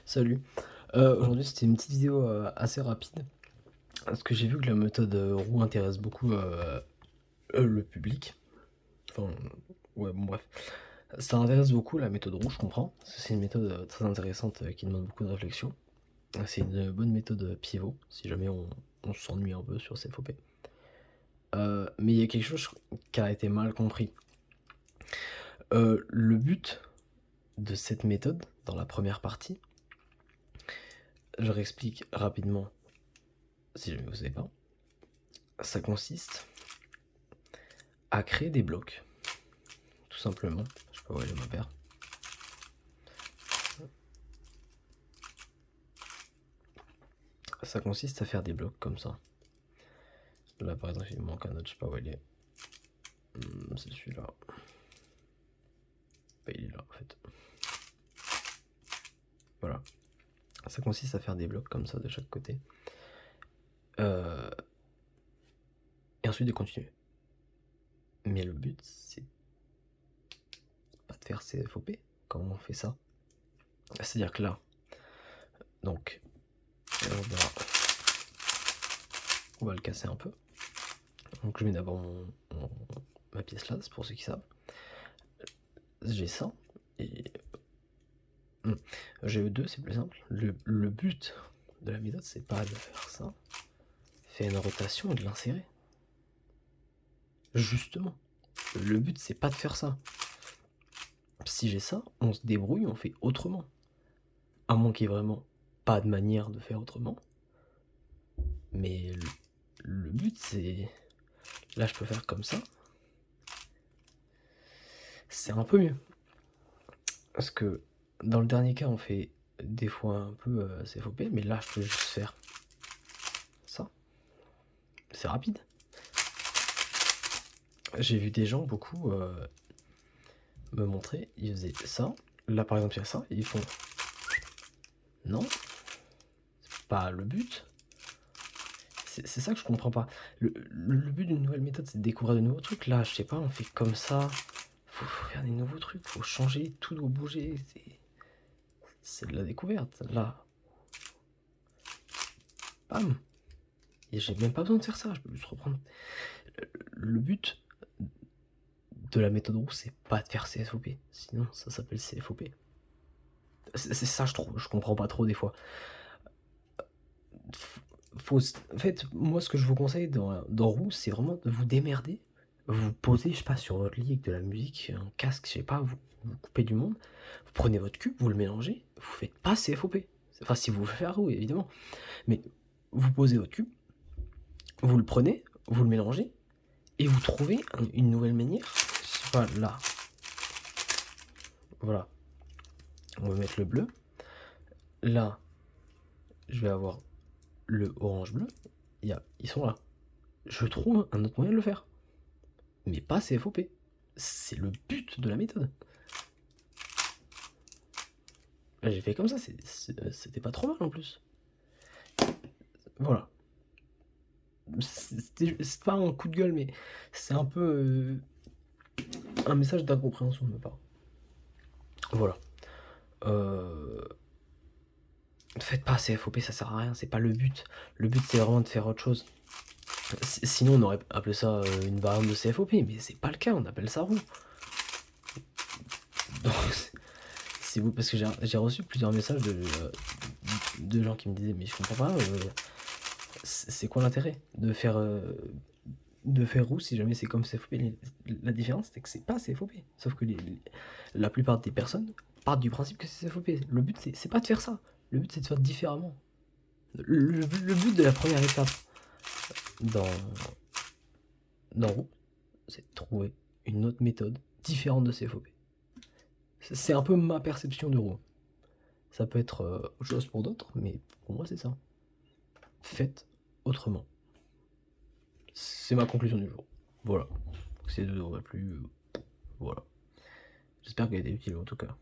Salut. Aujourd'hui, c'était une petite vidéo, assez rapide, parce que j'ai vu que la méthode, roue intéresse beaucoup, le public. Enfin, ouais, bon bref. Ça intéresse beaucoup la méthode roue, je comprends, parce que c'est une méthode, très intéressante, qui demande beaucoup de réflexion. C'est une bonne méthode, pivot, si jamais on s'ennuie un peu sur ces faux P. Mais il y a quelque chose qui a été mal compris. Le but de cette méthode, dans la première partie, je réexplique rapidement, si jamais vous savez pas. Ça consiste à créer des blocs, tout simplement. Je sais pas où elle est ma paire. Ça consiste à faire des blocs comme ça. Là par exemple il me manque un autre, je sais pas où il est. C'est celui-là. Bah, il est là en fait. Voilà. Ça consiste à faire des blocs comme ça de chaque côté. Et ensuite de continuer. Mais le but c'est pas de faire ces faux P. Comment on fait ça? C'est-à-dire que là, donc, on va le casser un peu. Donc je mets d'abord ma pièce là, c'est pour ceux qui savent. J'ai ça, et GE2 c'est plus simple. Le but de la méthode c'est pas de faire ça. Faire une rotation et de l'insérer. Justement. Le but c'est pas de faire ça. Si j'ai ça, on se débrouille, on fait autrement. À moins qu'il n'y ait vraiment pas de manière de faire autrement. Mais le but c'est... Là je peux faire comme ça. C'est un peu mieux. Parce que dans le dernier cas on fait des fois un peu CFOP, mais là je peux juste faire ça. C'est rapide. J'ai vu des gens beaucoup me montrer, ils faisaient ça. Là par exemple il y a ça, et ils font non, c'est pas le but. C'est ça que je comprends pas. Le but d'une nouvelle méthode c'est de découvrir de nouveaux trucs. Là je sais pas, on fait comme ça. Faut faire des nouveaux trucs, faut changer, tout doit bouger. C'est de la découverte. Là, bam. Et j'ai même pas besoin de faire ça, je peux juste reprendre. Le but de la méthode roue, c'est pas de faire CFOP. Sinon, ça s'appelle CFOP. C'est ça, je trouve. Je comprends pas trop des fois. En fait, moi, ce que je vous conseille dans roue, c'est vraiment de vous démerder. Vous posez, je sais pas, sur votre lit avec de la musique, un casque, je sais pas, vous coupez du monde. Vous prenez votre cube, vous le mélangez. Vous faites pas CFOP. Enfin, si vous le faites à roue, évidemment. Mais vous posez votre cube, vous le prenez, vous le mélangez, et vous trouvez une nouvelle manière. Je sais pas, là. Voilà. On va mettre le bleu. Là, je vais avoir le orange-bleu. Ils sont là. Je trouve un autre moyen de le faire. Mais pas CFOP. C'est le but de la méthode. Là, j'ai fait comme ça, c'était pas trop mal en plus. Voilà. C'est pas un coup de gueule, mais c'est un peu un message d'incompréhension de ma part. Voilà. Faites pas CFOP, ça sert à rien, c'est pas le but. Le but c'est vraiment de faire autre chose. Sinon on aurait appelé ça une variante de CFOP, mais c'est pas le cas, on appelle ça roue. Donc, c'est vous, parce que j'ai reçu plusieurs messages de gens qui me disaient mais je comprends pas, c'est quoi l'intérêt de faire roue si jamais c'est comme CFOP. La différence c'est que c'est pas CFOP, sauf que la plupart des personnes partent du principe que c'est CFOP. Le but c'est pas de faire ça, le but c'est de faire différemment. Le but de la première étape dans roue, c'est de trouver une autre méthode différente de CFOP. C'est un peu ma perception de roue. Ça peut être autre chose pour d'autres, mais pour moi c'est ça. Faites autrement. C'est ma conclusion du jour. Voilà. Si ça ne vous aurait plu, voilà. J'espère qu'elle a été utile en tout cas.